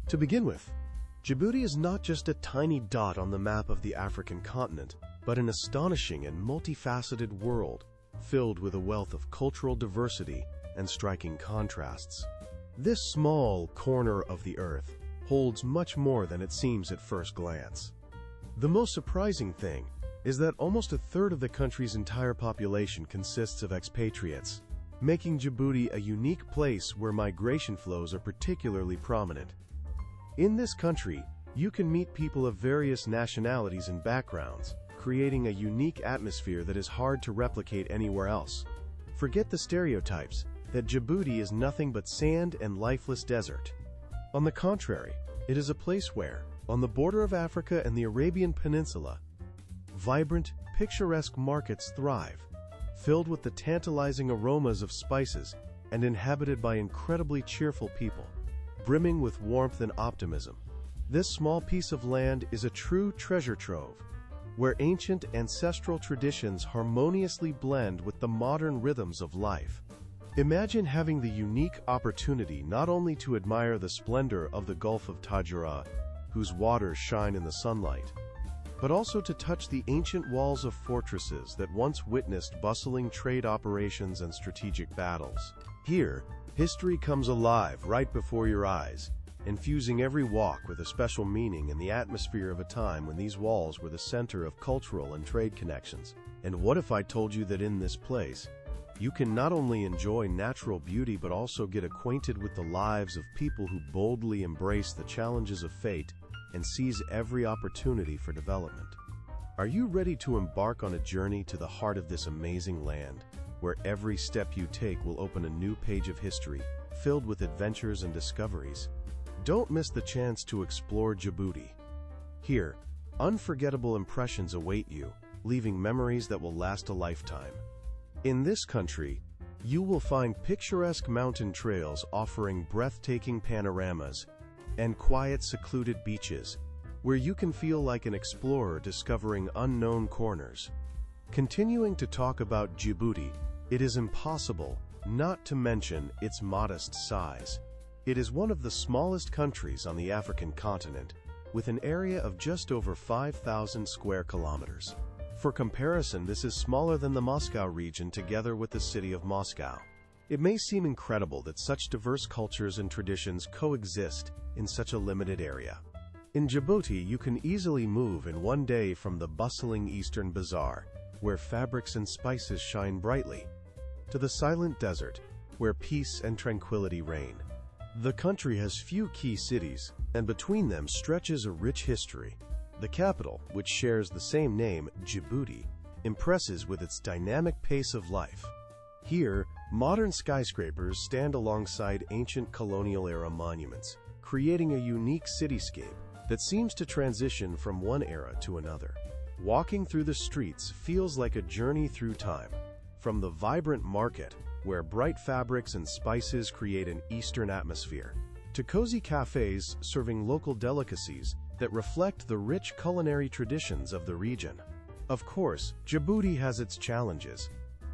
To begin with, Djibouti is not just a tiny dot on the map of the African continent, but an astonishing and multifaceted world filled with a wealth of cultural diversity and striking contrasts. This small corner of the earth holds much more than it seems at first glance. The most surprising thing is that almost a third of the country's entire population consists of expatriates, making Djibouti a unique place where migration flows are particularly prominent. In this country, you can meet people of various nationalities and backgrounds, creating a unique atmosphere that is hard to replicate anywhere else. Forget the stereotypes that Djibouti is nothing but sand and lifeless desert. On the contrary, it is a place where, on the border of Africa and the Arabian Peninsula, vibrant, picturesque markets thrive, filled with the tantalizing aromas of spices and inhabited by incredibly cheerful people, brimming with warmth and optimism. This small piece of land is a true treasure trove, where ancient ancestral traditions harmoniously blend with the modern rhythms of life. Imagine having the unique opportunity not only to admire the splendor of the Gulf of Tadjoura, whose waters shine in the sunlight, but also to touch the ancient walls of fortresses that once witnessed bustling trade operations and strategic battles. Here, history comes alive right before your eyes, infusing every walk with a special meaning in the atmosphere of a time when these walls were the center of cultural and trade connections. And what if I told you that in this place, you can not only enjoy natural beauty but also get acquainted with the lives of people who boldly embrace the challenges of fate and seize every opportunity for development? Are you ready to embark on a journey to the heart of this amazing land, where every step you take will open a new page of history, filled with adventures and discoveries? Don't miss the chance to explore Djibouti. Here, unforgettable impressions await you, leaving memories that will last a lifetime. In this country, you will find picturesque mountain trails offering breathtaking panoramas and quiet, secluded beaches, where you can feel like an explorer discovering unknown corners. Continuing to talk about Djibouti, it is impossible not to mention its modest size. It is one of the smallest countries on the African continent, with an area of just over 5,000 square kilometers. For comparison, this is smaller than the Moscow region together with the city of Moscow. It may seem incredible that such diverse cultures and traditions coexist in such a limited area. In Djibouti, you can easily move in one day from the bustling Eastern Bazaar, where fabrics and spices shine brightly, to the silent desert, where peace and tranquility reign. The country has few key cities, and between them stretches a rich history. The capital, which shares the same name, Djibouti, impresses with its dynamic pace of life. Here, modern skyscrapers stand alongside ancient colonial-era monuments, creating a unique cityscape that seems to transition from one era to another. Walking through the streets feels like a journey through time, from the vibrant market, where bright fabrics and spices create an Eastern atmosphere, to cozy cafes serving local delicacies that reflect the rich culinary traditions of the region. Of course, Djibouti has its challenges.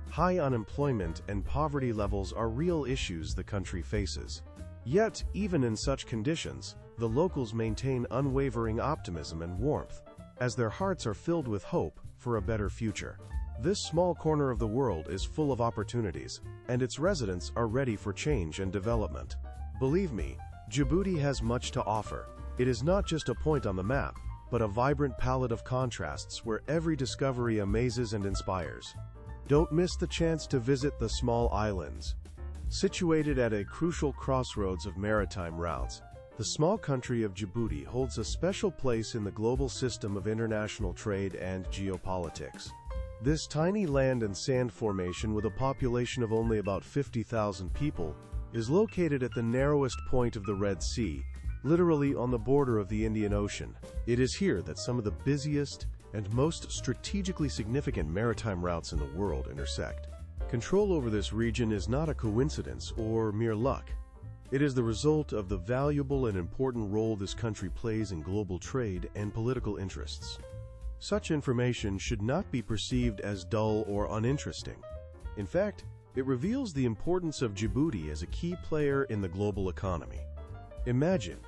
High unemployment and poverty levels are real issues the country faces. Yet, even in such conditions, the locals maintain unwavering optimism and warmth, as their hearts are filled with hope for a better future. This small corner of the world is full of opportunities, and its residents are ready for change and development. Believe me, Djibouti has much to offer. It is not just a point on the map, but a vibrant palette of contrasts where every discovery amazes and inspires. Don't miss the chance to visit the small islands. Situated at a crucial crossroads of maritime routes, the small country of Djibouti holds a special place in the global system of international trade and geopolitics. This tiny land and sand formation, with a population of only about 50,000 people, is located at the narrowest point of the Red Sea, literally on the border of the Indian Ocean. It is here that some of the busiest and most strategically significant maritime routes in the world intersect. Control over this region is not a coincidence or mere luck. It is the result of the valuable and important role this country plays in global trade and political interests. Such information should not be perceived as dull or uninteresting. In fact, it reveals the importance of Djibouti as a key player in the global economy. Imagine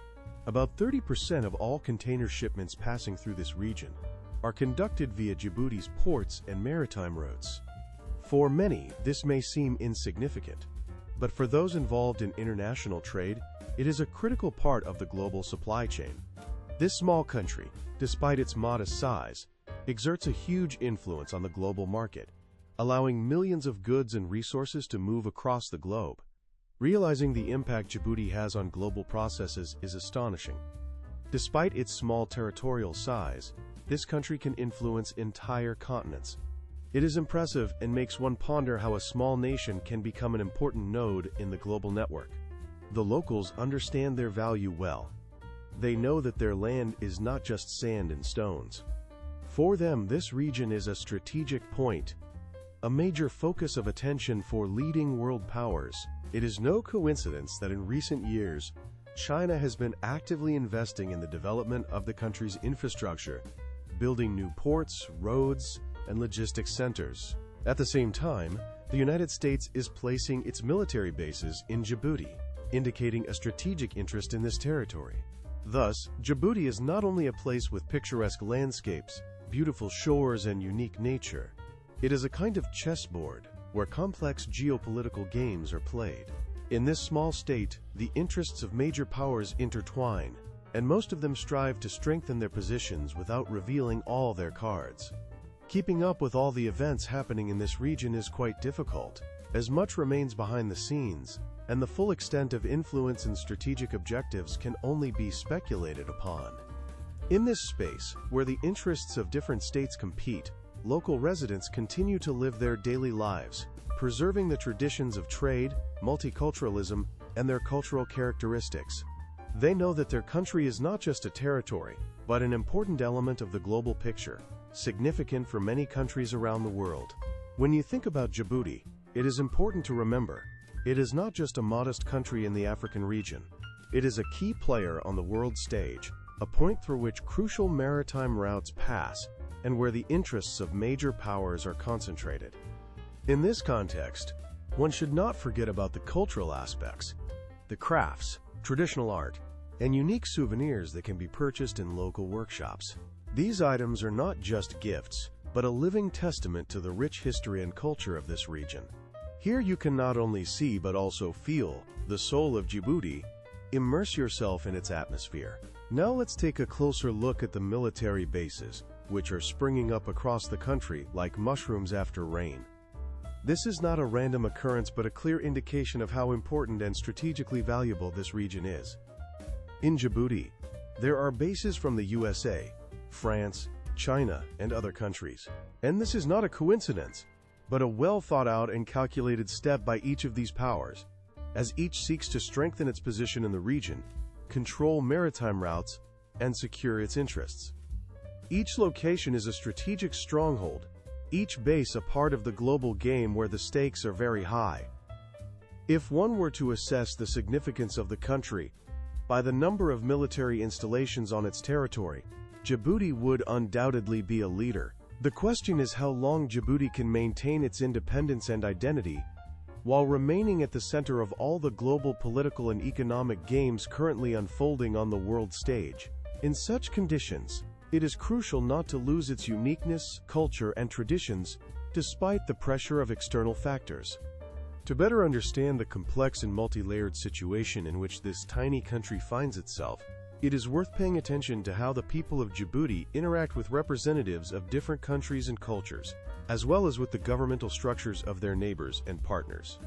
About 30% of all container shipments passing through this region are conducted via Djibouti's ports and maritime routes. For many, this may seem insignificant, but for those involved in international trade, it is a critical part of the global supply chain. This small country, despite its modest size, exerts a huge influence on the global market, allowing millions of goods and resources to move across the globe. Realizing the impact Djibouti has on global processes is astonishing. Despite its small territorial size, this country can influence entire continents. It is impressive and makes one ponder how a small nation can become an important node in the global network. The locals understand their value well. They know that their land is not just sand and stones. For them, this region is a strategic point, a major focus of attention for leading world powers. It is no coincidence that in recent years, China has been actively investing in the development of the country's infrastructure, building new ports, roads, and logistics centers. At the same time, the United States is placing its military bases in Djibouti, indicating a strategic interest in this territory. Thus, Djibouti is not only a place with picturesque landscapes, beautiful shores, and unique nature. It is a kind of chessboard where complex geopolitical games are played. In this small state, the interests of major powers intertwine, and most of them strive to strengthen their positions without revealing all their cards. Keeping up with all the events happening in this region is quite difficult, as much remains behind the scenes, and the full extent of influence and strategic objectives can only be speculated upon. In this space, where the interests of different states compete, local residents continue to live their daily lives, preserving the traditions of trade, multiculturalism, and their cultural characteristics. They know that their country is not just a territory, but an important element of the global picture, significant for many countries around the world. When you think about Djibouti, it is important to remember, it is not just a modest country in the African region. It is a key player on the world stage, a point through which crucial maritime routes pass, and where the interests of major powers are concentrated. In this context, one should not forget about the cultural aspects, the crafts, traditional art, and unique souvenirs that can be purchased in local workshops. These items are not just gifts, but a living testament to the rich history and culture of this region. Here you can not only see but also feel the soul of Djibouti. Immerse yourself in its atmosphere. Now let's take a closer look at the military bases, which are springing up across the country like mushrooms after rain. This is not a random occurrence but a clear indication of how important and strategically valuable this region is. In Djibouti, there are bases from the USA, France, China, and other countries. And this is not a coincidence, but a well-thought-out and calculated step by each of these powers, as each seeks to strengthen its position in the region, control maritime routes, and secure its interests. Each location is a strategic stronghold, each base a part of the global game where the stakes are very high. If one were to assess the significance of the country by the number of military installations on its territory, Djibouti would undoubtedly be a leader. The question is how long Djibouti can maintain its independence and identity while remaining at the center of all the global political and economic games currently unfolding on the world stage. In such conditions, it is crucial not to lose its uniqueness, culture, and traditions, despite the pressure of external factors. To better understand the complex and multi-layered situation in which this tiny country finds itself, it is worth paying attention to how the people of Djibouti interact with representatives of different countries and cultures, as well as with the governmental structures of their neighbors and partners.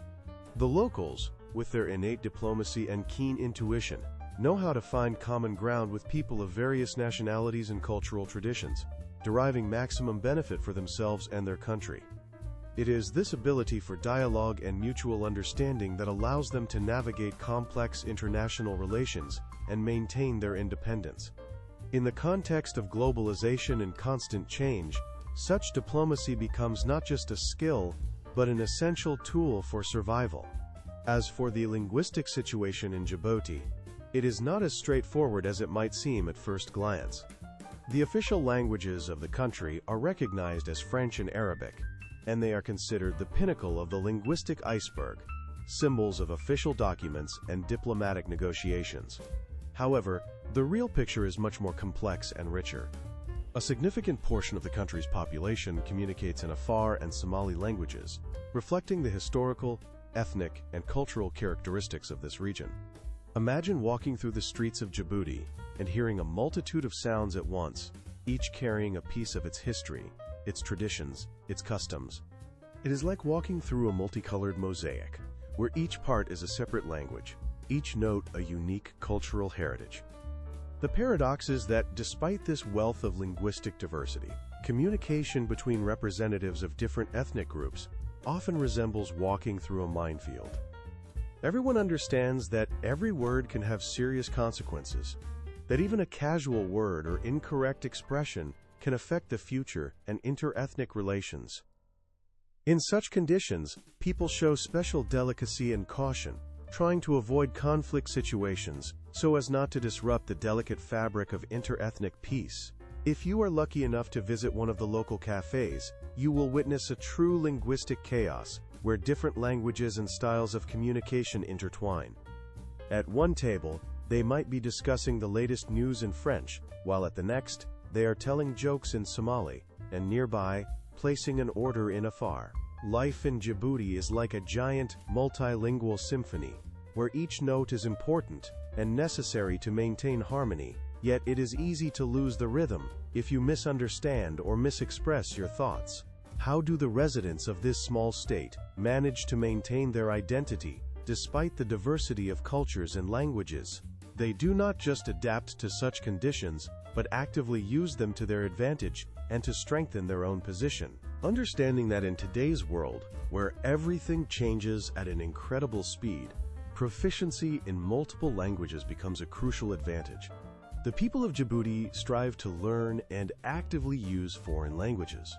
The locals, with their innate diplomacy and keen intuition, know how to find common ground with people of various nationalities and cultural traditions, deriving maximum benefit for themselves and their country. It is this ability for dialogue and mutual understanding that allows them to navigate complex international relations and maintain their independence. In the context of globalization and constant change, such diplomacy becomes not just a skill, but an essential tool for survival. As for the linguistic situation in Djibouti, it is not as straightforward as it might seem at first glance. The official languages of the country are recognized as French and Arabic, and they are considered the pinnacle of the linguistic iceberg, symbols of official documents and diplomatic negotiations. However, the real picture is much more complex and richer. A significant portion of the country's population communicates in Afar and Somali languages, reflecting the historical, ethnic, and cultural characteristics of this region. Imagine walking through the streets of Djibouti and hearing a multitude of sounds at once, each carrying a piece of its history, its traditions, its customs. It is like walking through a multicolored mosaic, where each part is a separate language, each note a unique cultural heritage. The paradox is that despite this wealth of linguistic diversity, communication between representatives of different ethnic groups often resembles walking through a minefield. Everyone understands that every word can have serious consequences, that even a casual word or incorrect expression can affect the future and inter-ethnic relations. In such conditions, people show special delicacy and caution, trying to avoid conflict situations so as not to disrupt the delicate fabric of inter-ethnic peace. If you are lucky enough to visit one of the local cafes, you will witness a true linguistic chaos, where different languages and styles of communication intertwine. At one table, they might be discussing the latest news in French, while at the next, they are telling jokes in Somali, and nearby, placing an order in Afar. Life in Djibouti is like a giant, multilingual symphony, where each note is important and necessary to maintain harmony, yet it is easy to lose the rhythm if you misunderstand or misexpress your thoughts. How do the residents of this small state manage to maintain their identity despite the diversity of cultures and languages? They do not just adapt to such conditions, but actively use them to their advantage and to strengthen their own position. Understanding that in today's world, where everything changes at an incredible speed, proficiency in multiple languages becomes a crucial advantage. The people of Djibouti strive to learn and actively use foreign languages.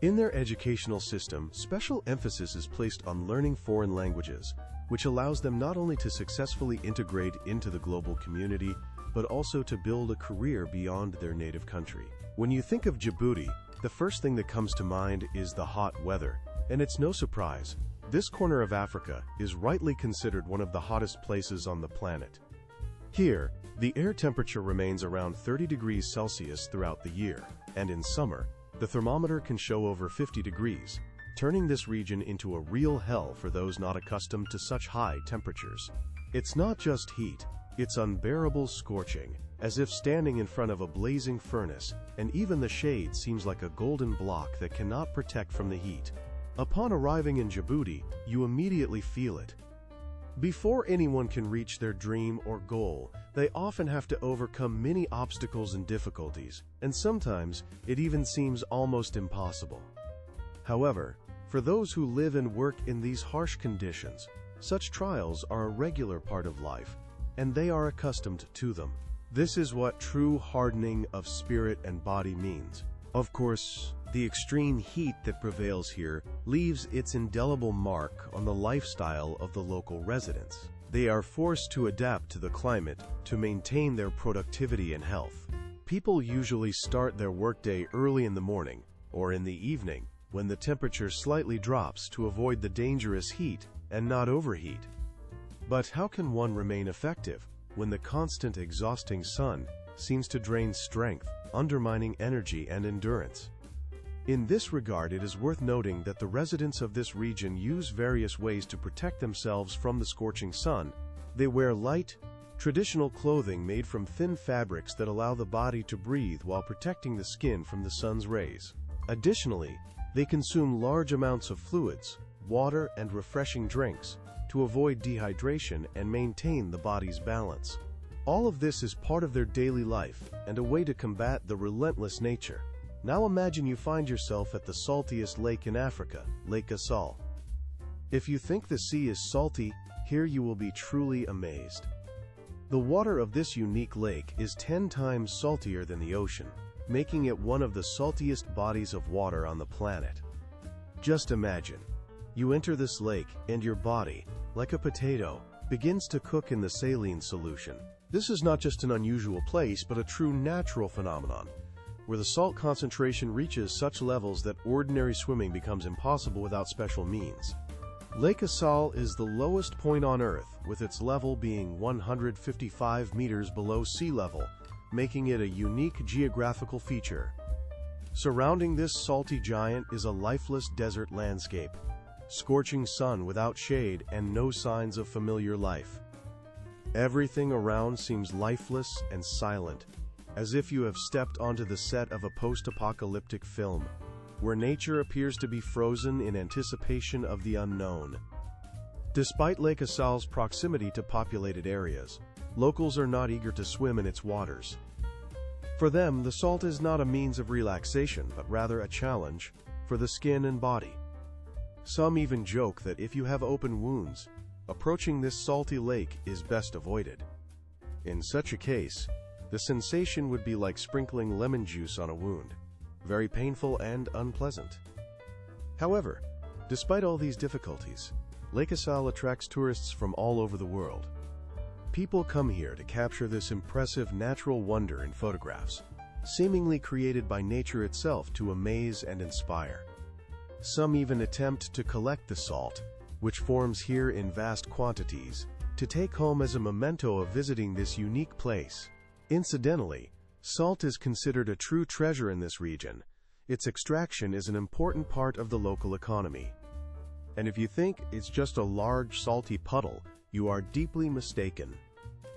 In their educational system, special emphasis is placed on learning foreign languages, which allows them not only to successfully integrate into the global community, but also to build a career beyond their native country. When you think of Djibouti, the first thing that comes to mind is the hot weather, and it's no surprise. This corner of Africa is rightly considered one of the hottest places on the planet. Here, the air temperature remains around 30 degrees Celsius throughout the year, and in summer, the thermometer can show over 50 degrees, turning this region into a real hell for those not accustomed to such high temperatures. It's not just heat, it's unbearable scorching, as if standing in front of a blazing furnace, and even the shade seems like a golden block that cannot protect from the heat. Upon arriving in Djibouti, you immediately feel it. Before anyone can reach their dream or goal, they often have to overcome many obstacles and difficulties, and sometimes it even seems almost impossible. However, for those who live and work in these harsh conditions, such trials are a regular part of life, and they are accustomed to them. This is what true hardening of spirit and body means. Of course, the extreme heat that prevails here leaves its indelible mark on the lifestyle of the local residents. They are forced to adapt to the climate to maintain their productivity and health. People usually start their workday early in the morning or in the evening when the temperature slightly drops to avoid the dangerous heat and not overheat. But how can one remain effective when the constant exhausting sun seems to drain strength, undermining energy and endurance? In this regard, it is worth noting that the residents of this region use various ways to protect themselves from the scorching sun. They wear light, traditional clothing made from thin fabrics that allow the body to breathe while protecting the skin from the sun's rays. Additionally, they consume large amounts of fluids, water, and refreshing drinks to avoid dehydration and maintain the body's balance. All of this is part of their daily life and a way to combat the relentless nature. Now imagine you find yourself at the saltiest lake in Africa, Lake Asal. If you think the sea is salty, here you will be truly amazed. The water of this unique lake is 10 times saltier than the ocean, making it one of the saltiest bodies of water on the planet. Just imagine, you enter this lake and your body, like a potato, begins to cook in the saline solution. This is not just an unusual place, but a true natural phenomenon, where the salt concentration reaches such levels that ordinary swimming becomes impossible without special means. Lake Asal is the lowest point on Earth, with its level being 155 meters below sea level, making it a unique geographical feature. Surrounding this salty giant is a lifeless desert landscape, scorching sun without shade and no signs of familiar life. Everything around seems lifeless and silent, as if you have stepped onto the set of a post-apocalyptic film, where nature appears to be frozen in anticipation of the unknown. Despite Lake Asal's proximity to populated areas, locals are not eager to swim in its waters. For them, the salt is not a means of relaxation, but rather a challenge for the skin and body. Some even joke that if you have open wounds, approaching this salty lake is best avoided. In such a case, the sensation would be like sprinkling lemon juice on a wound, very painful and unpleasant. However, despite all these difficulties, Lake Asal attracts tourists from all over the world. People come here to capture this impressive natural wonder in photographs, seemingly created by nature itself to amaze and inspire. Some even attempt to collect the salt, which forms here in vast quantities, to take home as a memento of visiting this unique place. Incidentally, salt is considered a true treasure in this region. Its extraction is an important part of the local economy. And if you think it's just a large salty puddle, you are deeply mistaken.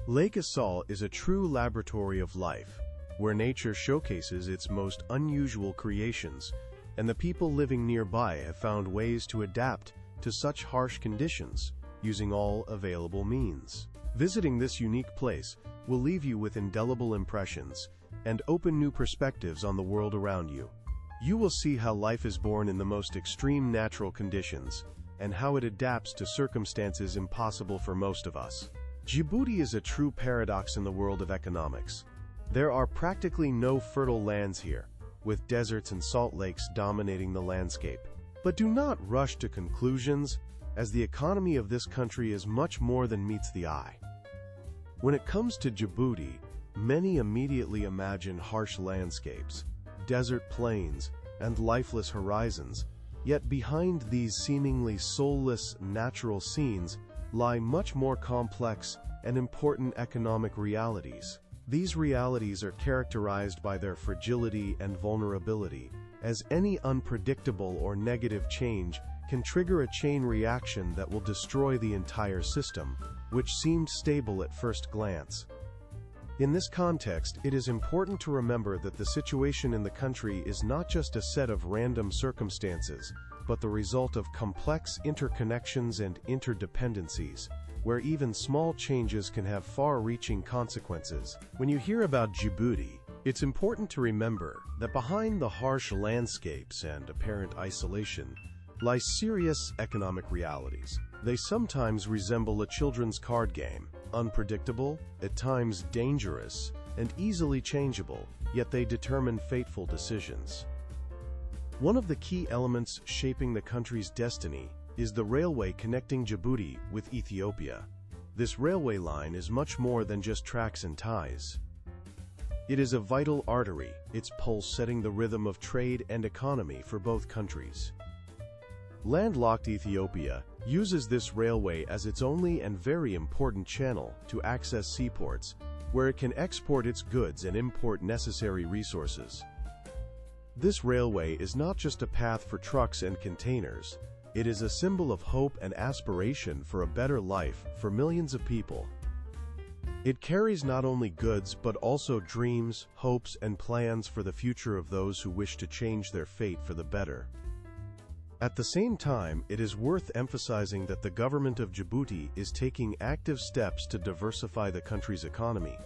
Lake Asal is a true laboratory of life, where nature showcases its most unusual creations, and the people living nearby have found ways to adapt to such harsh conditions, using all available means. Visiting this unique place will leave you with indelible impressions and open new perspectives on the world around you. You will see how life is born in the most extreme natural conditions, and how it adapts to circumstances impossible for most of us. Djibouti is a true paradox in the world of economics. There are practically no fertile lands here, with deserts and salt lakes dominating the landscape. But do not rush to conclusions, as the economy of this country is much more than meets the eye. When it comes to Djibouti, many immediately imagine harsh landscapes, desert plains, and lifeless horizons, yet behind these seemingly soulless natural scenes lie much more complex and important economic realities. These realities are characterized by their fragility and vulnerability, as any unpredictable or negative change can trigger a chain reaction that will destroy the entire system, which seemed stable at first glance. In this context, it is important to remember that the situation in the country is not just a set of random circumstances, but the result of complex interconnections and interdependencies, where even small changes can have far-reaching consequences. When you hear about Djibouti, it's important to remember that behind the harsh landscapes and apparent isolation lie serious economic realities. They sometimes resemble a children's card game, unpredictable, at times dangerous, and easily changeable, yet they determine fateful decisions. One of the key elements shaping the country's destiny is the railway connecting Djibouti with Ethiopia. This railway line is much more than just tracks and ties. It is a vital artery, its pulse setting the rhythm of trade and economy for both countries. Landlocked Ethiopia uses this railway as its only and very important channel to access seaports, where it can export its goods and import necessary resources. This railway is not just a path for trucks and containers, it is a symbol of hope and aspiration for a better life for millions of people. It carries not only goods but also dreams, hopes, and plans for the future of those who wish to change their fate for the better. At the same time, it is worth emphasizing that the government of Djibouti is taking active steps to diversify the country's economy.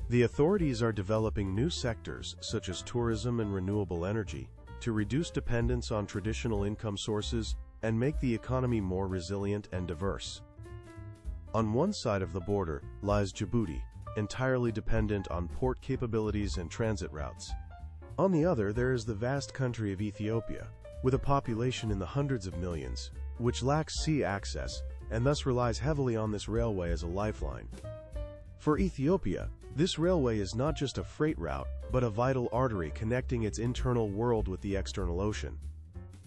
The authorities are developing new sectors, such as tourism and renewable energy, to reduce dependence on traditional income sources and make the economy more resilient and diverse. On one side of the border lies Djibouti, entirely dependent on port capabilities and transit routes. On the other, there is the vast country of Ethiopia, with a population in the hundreds of millions, which lacks sea access and thus relies heavily on this railway as a lifeline. For Ethiopia, this railway is not just a freight route, but a vital artery connecting its internal world with the external ocean.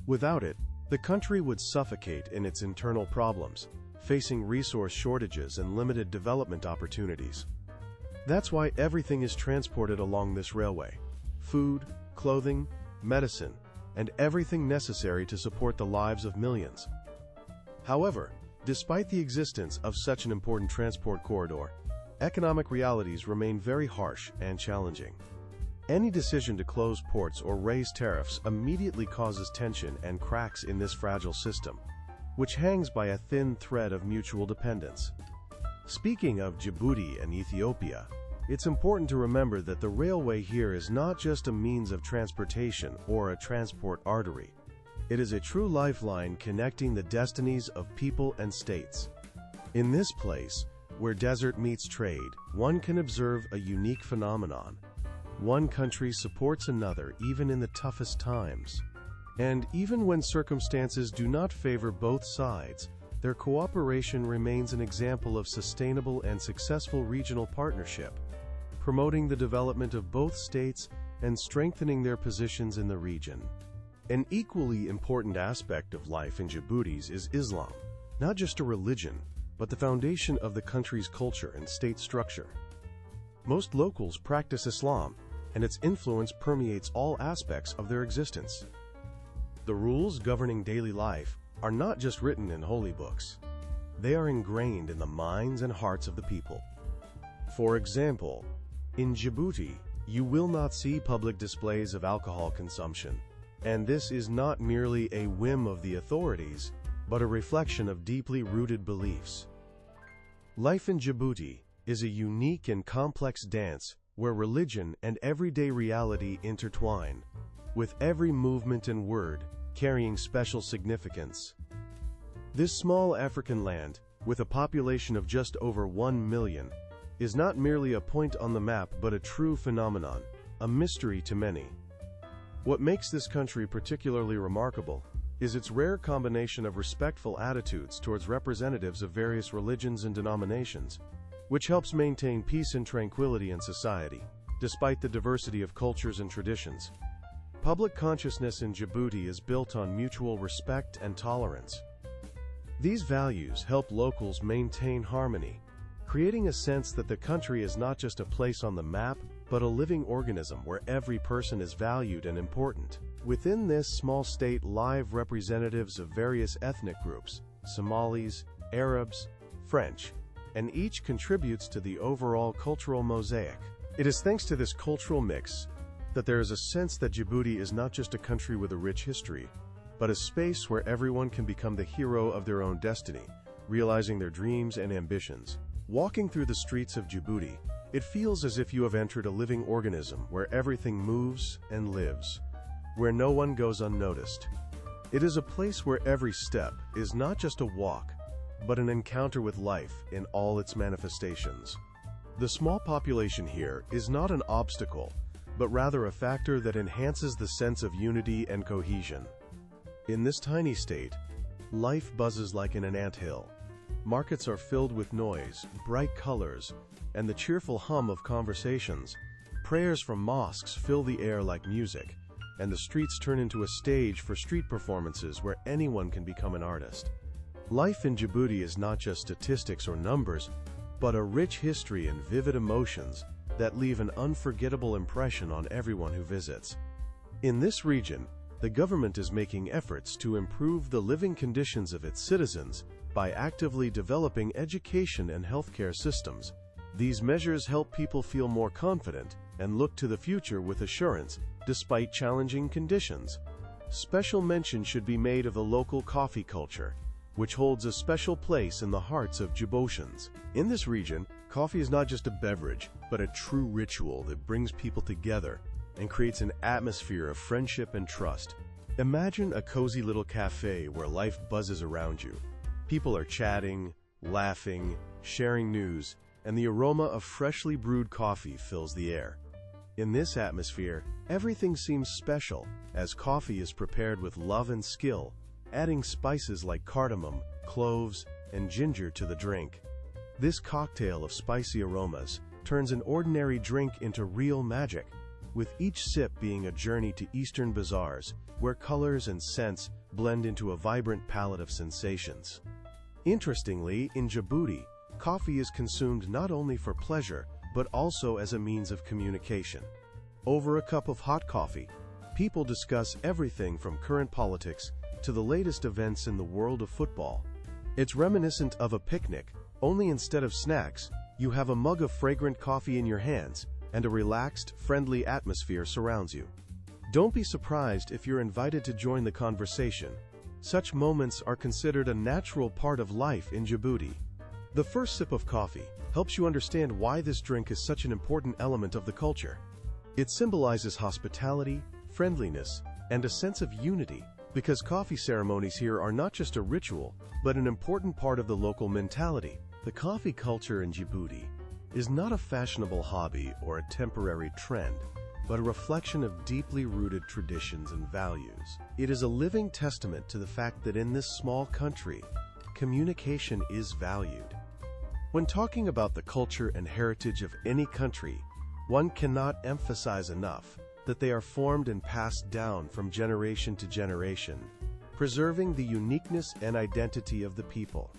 Without it, The country would suffocate in its internal problems, facing resource shortages and limited development opportunities. That's why everything is transported along this railway: food, clothing, medicine, and everything necessary to support the lives of millions. However, despite the existence of such an important transport corridor, economic realities remain very harsh and challenging. Any decision to close ports or raise tariffs immediately causes tension and cracks in this fragile system, which hangs by a thin thread of mutual dependence. Speaking of Djibouti and Ethiopia, it's important to remember that the railway here is not just a means of transportation or a transport artery. It is a true lifeline connecting the destinies of people and states. In this place, where desert meets trade, one can observe a unique phenomenon. One country supports another even in the toughest times. And even when circumstances do not favor both sides, their cooperation remains an example of sustainable and successful regional partnership, promoting the development of both states and strengthening their positions in the region. An equally important aspect of life in Djibouti is Islam, not just a religion, but the foundation of the country's culture and state structure. Most locals practice Islam, and its influence permeates all aspects of their existence. The rules governing daily life are not just written in holy books. They are ingrained in the minds and hearts of the people. For example, in Djibouti, you will not see public displays of alcohol consumption, and this is not merely a whim of the authorities, but a reflection of deeply rooted beliefs. Life in Djibouti is a unique and complex dance where religion and everyday reality intertwine, with every movement and word carrying special significance. This small African land, with a population of just over 1 million, is not merely a point on the map but a true phenomenon, a mystery to many. What makes this country particularly remarkable is its rare combination of respectful attitudes towards representatives of various religions and denominations, which helps maintain peace and tranquility in society, despite the diversity of cultures and traditions. Public consciousness in Djibouti is built on mutual respect and tolerance. These values help locals maintain harmony, creating a sense that the country is not just a place on the map, but a living organism where every person is valued and important. Within this small state live representatives of various ethnic groups: Somalis, Arabs, French, and each contributes to the overall cultural mosaic. It is thanks to this cultural mix that there is a sense that Djibouti is not just a country with a rich history, but a space where everyone can become the hero of their own destiny, realizing their dreams and ambitions. Walking through the streets of Djibouti, it feels as if you have entered a living organism where everything moves and lives, where no one goes unnoticed. It is a place where every step is not just a walk, but an encounter with life in all its manifestations. The small population here is not an obstacle, but rather a factor that enhances the sense of unity and cohesion. In this tiny state, life buzzes like in an anthill. Markets are filled with noise, bright colors, and the cheerful hum of conversations. Prayers from mosques fill the air like music, and the streets turn into a stage for street performances where anyone can become an artist. Life in Djibouti is not just statistics or numbers, but a rich history and vivid emotions that leave an unforgettable impression on everyone who visits. In this region, the government is making efforts to improve the living conditions of its citizens by actively developing education and healthcare systems. These measures help people feel more confident and look to the future with assurance, despite challenging conditions. Special mention should be made of the local coffee culture, which holds a special place in the hearts of Djiboutians. In this region, coffee is not just a beverage, but a true ritual that brings people together and creates an atmosphere of friendship and trust. Imagine a cozy little cafe where life buzzes around you. People are chatting, laughing, sharing news, and the aroma of freshly brewed coffee fills the air. In this atmosphere, everything seems special, as coffee is prepared with love and skill, adding spices like cardamom, cloves, and ginger to the drink. This cocktail of spicy aromas turns an ordinary drink into real magic, with each sip being a journey to Eastern bazaars, where colors and scents blend into a vibrant palette of sensations. Interestingly, in Djibouti, coffee is consumed not only for pleasure, but also as a means of communication. Over a cup of hot coffee, people discuss everything from current politics to the latest events in the world of football. It's reminiscent of a picnic, only instead of snacks, you have a mug of fragrant coffee in your hands, and a relaxed, friendly atmosphere surrounds you. Don't be surprised if you're invited to join the conversation. Such moments are considered a natural part of life in Djibouti. The first sip of coffee helps you understand why this drink is such an important element of the culture. It symbolizes hospitality, friendliness, and a sense of unity, because coffee ceremonies here are not just a ritual, but an important part of the local mentality. The coffee culture in Djibouti is not a fashionable hobby or a temporary trend, but a reflection of deeply rooted traditions and values. It is a living testament to the fact that in this small country, communication is valued. When talking about the culture and heritage of any country, one cannot emphasize enough that they are formed and passed down from generation to generation, preserving the uniqueness and identity of the people.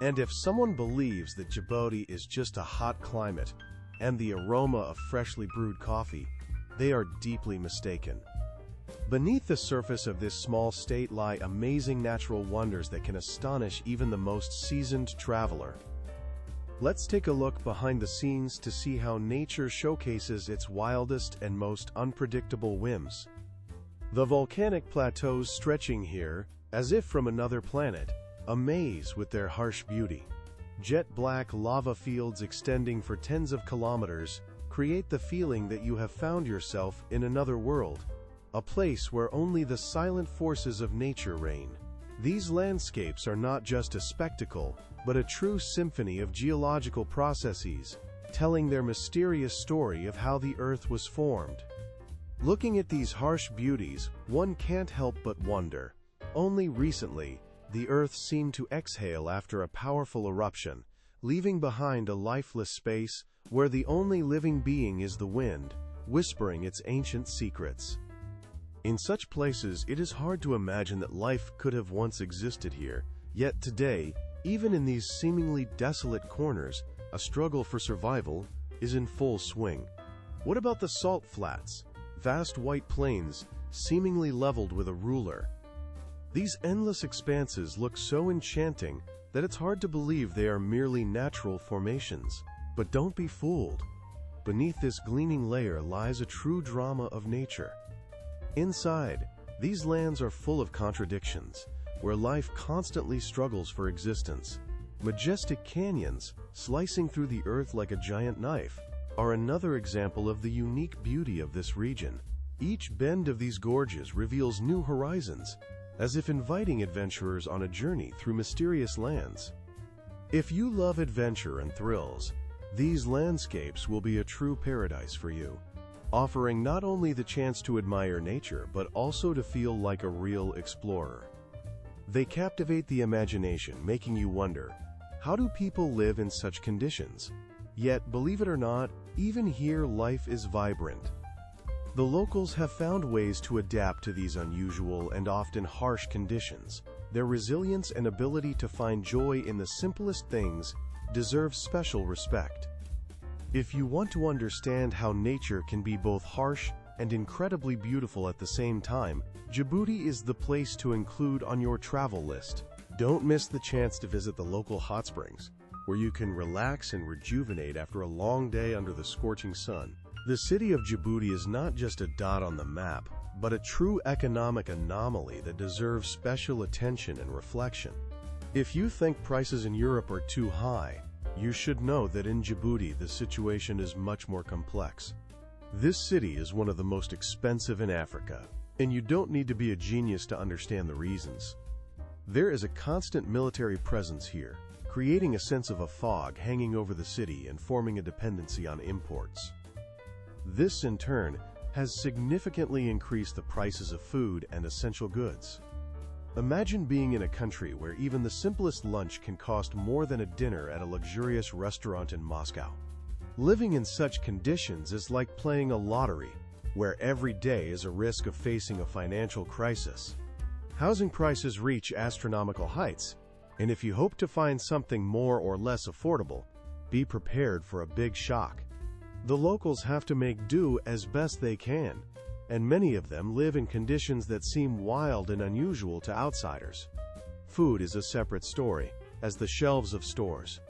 And if someone believes that Djibouti is just a hot climate and the aroma of freshly brewed coffee, they are deeply mistaken. Beneath the surface of this small state lie amazing natural wonders that can astonish even the most seasoned traveler. Let's take a look behind the scenes to see how nature showcases its wildest and most unpredictable whims. The volcanic plateaus stretching here, as if from another planet, amaze with their harsh beauty. Jet-black lava fields extending for tens of kilometers create the feeling that you have found yourself in another world, a place where only the silent forces of nature reign. These landscapes are not just a spectacle, but a true symphony of geological processes, telling their mysterious story of how the Earth was formed. Looking at these harsh beauties, one can't help but wonder. Only recently, the Earth seemed to exhale after a powerful eruption, leaving behind a lifeless space where the only living being is the wind, whispering its ancient secrets. In such places, it is hard to imagine that life could have once existed here, yet today, even in these seemingly desolate corners, a struggle for survival is in full swing. What about the salt flats, vast white plains seemingly leveled with a ruler? These endless expanses look so enchanting that it's hard to believe they are merely natural formations. But don't be fooled. Beneath this gleaming layer lies a true drama of nature. Inside, these lands are full of contradictions, where life constantly struggles for existence. Majestic canyons, slicing through the earth like a giant knife, are another example of the unique beauty of this region. Each bend of these gorges reveals new horizons, as if inviting adventurers on a journey through mysterious lands. If you love adventure and thrills, these landscapes will be a true paradise for you, offering not only the chance to admire nature, but also to feel like a real explorer. They captivate the imagination, making you wonder, how do people live in such conditions? Yet, believe it or not, even here life is vibrant. The locals have found ways to adapt to these unusual and often harsh conditions. Their resilience and ability to find joy in the simplest things deserve special respect. If you want to understand how nature can be both harsh and incredibly beautiful at the same time, Djibouti is the place to include on your travel list. Don't miss the chance to visit the local hot springs, where you can relax and rejuvenate after a long day under the scorching sun. The city of Djibouti is not just a dot on the map, but a true economic anomaly that deserves special attention and reflection. If you think prices in Europe are too high, you should know that in Djibouti the situation is much more complex. This city is one of the most expensive in Africa, and you don't need to be a genius to understand the reasons. There is a constant military presence here, creating a sense of a fog hanging over the city and forming a dependency on imports. This, in turn, has significantly increased the prices of food and essential goods. Imagine being in a country where even the simplest lunch can cost more than a dinner at a luxurious restaurant in Moscow. Living in such conditions is like playing a lottery, where every day is a risk of facing a financial crisis. Housing prices reach astronomical heights, and if you hope to find something more or less affordable, be prepared for a big shock. The locals have to make do as best they can, and many of them live in conditions that seem wild and unusual to outsiders. Food is a separate story, as the shelves of stores.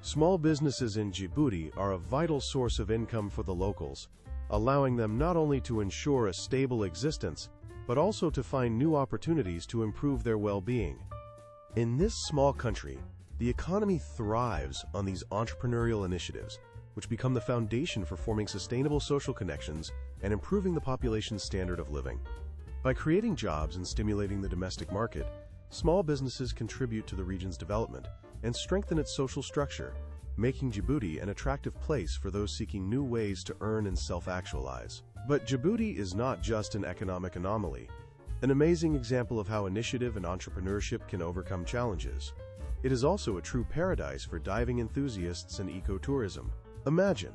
Small businesses in Djibouti are a vital source of income for the locals, allowing them not only to ensure a stable existence, but also to find new opportunities to improve their well-being. In this small country, the economy thrives on these entrepreneurial initiatives, which become the foundation for forming sustainable social connections and improving the population's standard of living. By creating jobs and stimulating the domestic market, small businesses contribute to the region's development and strengthen its social structure, making Djibouti an attractive place for those seeking new ways to earn and self-actualize. But Djibouti is not just an economic anomaly, an amazing example of how initiative and entrepreneurship can overcome challenges. It is also a true paradise for diving enthusiasts and ecotourism. Imagine,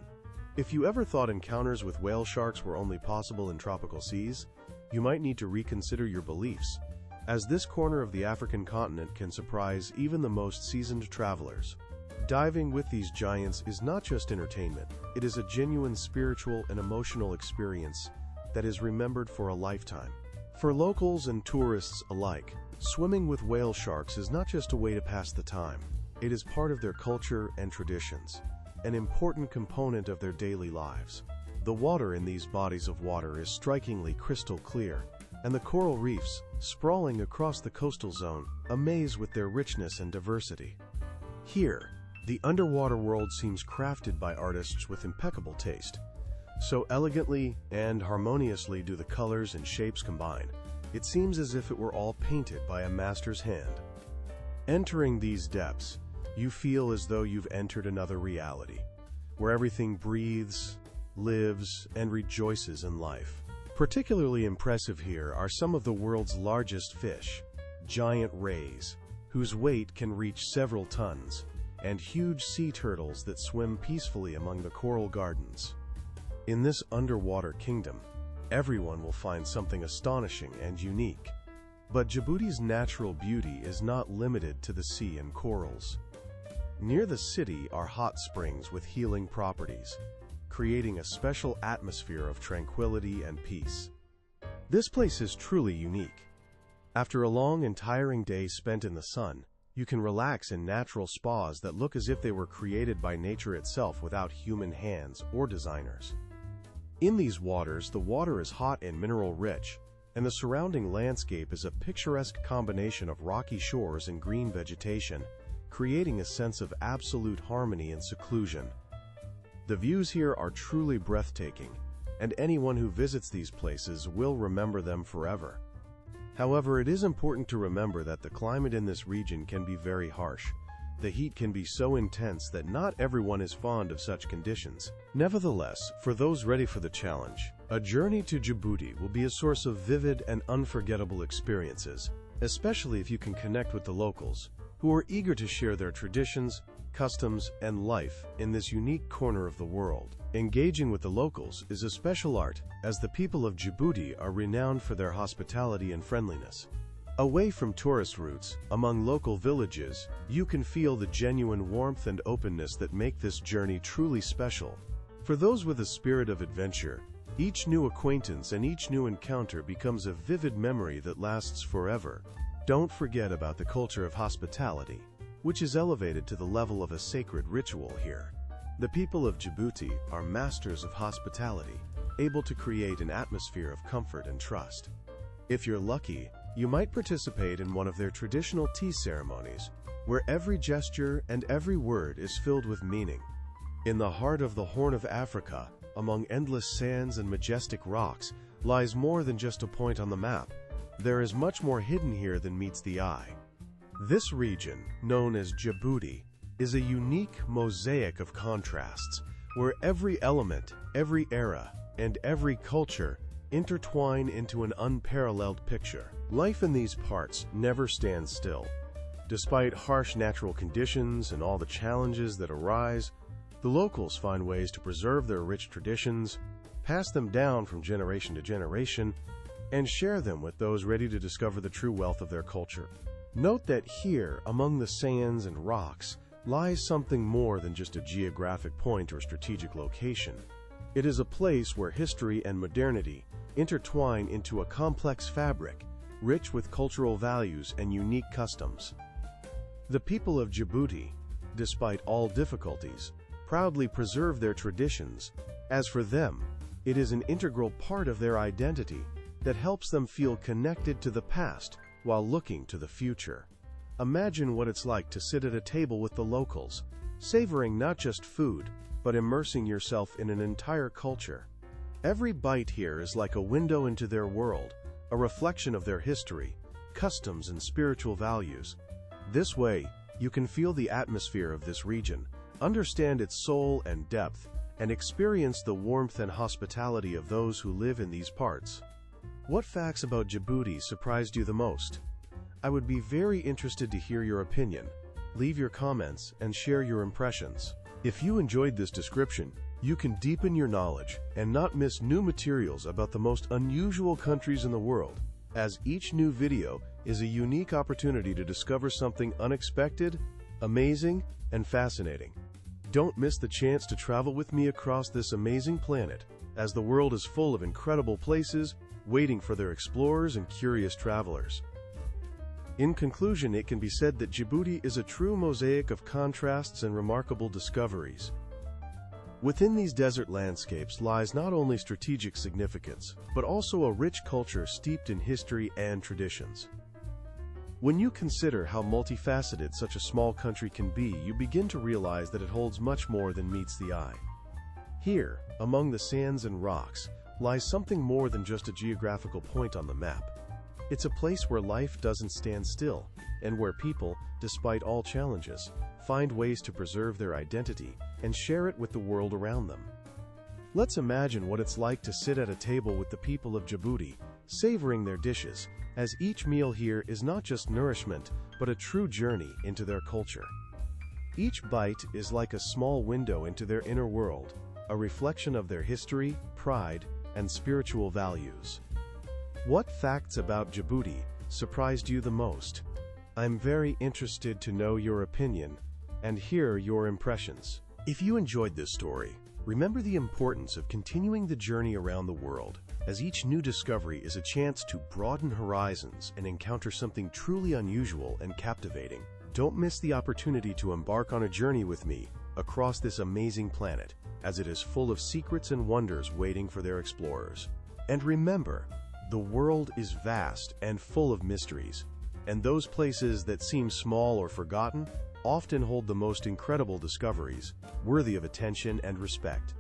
if you ever thought encounters with whale sharks were only possible in tropical seas, you might need to reconsider your beliefs, as this corner of the African continent can surprise even the most seasoned travelers. Diving with these giants is not just entertainment, it is a genuine spiritual and emotional experience that is remembered for a lifetime. For locals and tourists alike, swimming with whale sharks is not just a way to pass the time. It is part of their culture and traditions, an important component of their daily lives. The water in these bodies of water is strikingly crystal clear, and the coral reefs, sprawling across the coastal zone, amaze with their richness and diversity. Here, the underwater world seems crafted by artists with impeccable taste. So elegantly and harmoniously do the colors and shapes combine, it seems as if it were all painted by a master's hand. Entering these depths, you feel as though you've entered another reality, where everything breathes, lives, and rejoices in life. Particularly impressive here are some of the world's largest fish, giant rays, whose weight can reach several tons, and huge sea turtles that swim peacefully among the coral gardens. In this underwater kingdom, everyone will find something astonishing and unique. But Djibouti's natural beauty is not limited to the sea and corals. Near the city are hot springs with healing properties, creating a special atmosphere of tranquility and peace. This place is truly unique. After a long and tiring day spent in the sun, you can relax in natural spas that look as if they were created by nature itself without human hands or designers. In these waters, the water is hot and mineral-rich, and the surrounding landscape is a picturesque combination of rocky shores and green vegetation, creating a sense of absolute harmony and seclusion. The views here are truly breathtaking, and anyone who visits these places will remember them forever. However, it is important to remember that the climate in this region can be very harsh. The heat can be so intense that not everyone is fond of such conditions. Nevertheless, for those ready for the challenge, a journey to Djibouti will be a source of vivid and unforgettable experiences, especially if you can connect with the locals, who are eager to share their traditions, customs, and life in this unique corner of the world. Engaging with the locals is a special art, as the people of Djibouti are renowned for their hospitality and friendliness. Away from tourist routes, among local villages, you can feel the genuine warmth and openness that make this journey truly special. For those with a spirit of adventure, each new acquaintance and each new encounter becomes a vivid memory that lasts forever. Don't forget about the culture of hospitality, which is elevated to the level of a sacred ritual here. The people of Djibouti are masters of hospitality, able to create an atmosphere of comfort and trust. If you're lucky, you might participate in one of their traditional tea ceremonies, where every gesture and every word is filled with meaning. In the heart of the Horn of Africa, among endless sands and majestic rocks, lies more than just a point on the map. There is much more hidden here than meets the eye. This region, known as Djibouti, is a unique mosaic of contrasts, where every element, every era, and every culture intertwine into an unparalleled picture. Life in these parts never stands still. Despite harsh natural conditions and all the challenges that arise, the locals find ways to preserve their rich traditions, pass them down from generation to generation, and share them with those ready to discover the true wealth of their culture. Note that here, among the sands and rocks, lies something more than just a geographic point or strategic location. It is a place where history and modernity intertwine into a complex fabric, rich with cultural values and unique customs. The people of Djibouti, despite all difficulties, proudly preserve their traditions, as for them, it is an integral part of their identity that helps them feel connected to the past while looking to the future. Imagine what it's like to sit at a table with the locals, savoring not just food, but immersing yourself in an entire culture. Every bite here is like a window into their world, a reflection of their history, customs, and spiritual values. This way, you can feel the atmosphere of this region, understand its soul and depth, and experience the warmth and hospitality of those who live in these parts. What facts about Djibouti surprised you the most? I would be very interested to hear your opinion. Leave your comments and share your impressions. If you enjoyed this description, you can deepen your knowledge and not miss new materials about the most unusual countries in the world, as each new video is a unique opportunity to discover something unexpected, amazing, and fascinating. Don't miss the chance to travel with me across this amazing planet, as the world is full of incredible places waiting for their explorers and curious travelers. In conclusion, it can be said that Djibouti is a true mosaic of contrasts and remarkable discoveries. Within these desert landscapes lies not only strategic significance, but also a rich culture steeped in history and traditions. When you consider how multifaceted such a small country can be, you begin to realize that it holds much more than meets the eye. Here, among the sands and rocks, lies something more than just a geographical point on the map. It's a place where life doesn't stand still, and where people, despite all challenges, find ways to preserve their identity and share it with the world around them. Let's imagine what it's like to sit at a table with the people of Djibouti, savoring their dishes, as each meal here is not just nourishment, but a true journey into their culture. Each bite is like a small window into their inner world, a reflection of their history, pride, and spiritual values. What facts about Djibouti surprised you the most? I'm very interested to know your opinion and hear your impressions. If you enjoyed this story, remember the importance of continuing the journey around the world, as each new discovery is a chance to broaden horizons and encounter something truly unusual and captivating. Don't miss the opportunity to embark on a journey with me across this amazing planet, as it is full of secrets and wonders waiting for their explorers. And remember, the world is vast and full of mysteries, and those places that seem small or forgotten often hold the most incredible discoveries, worthy of attention and respect.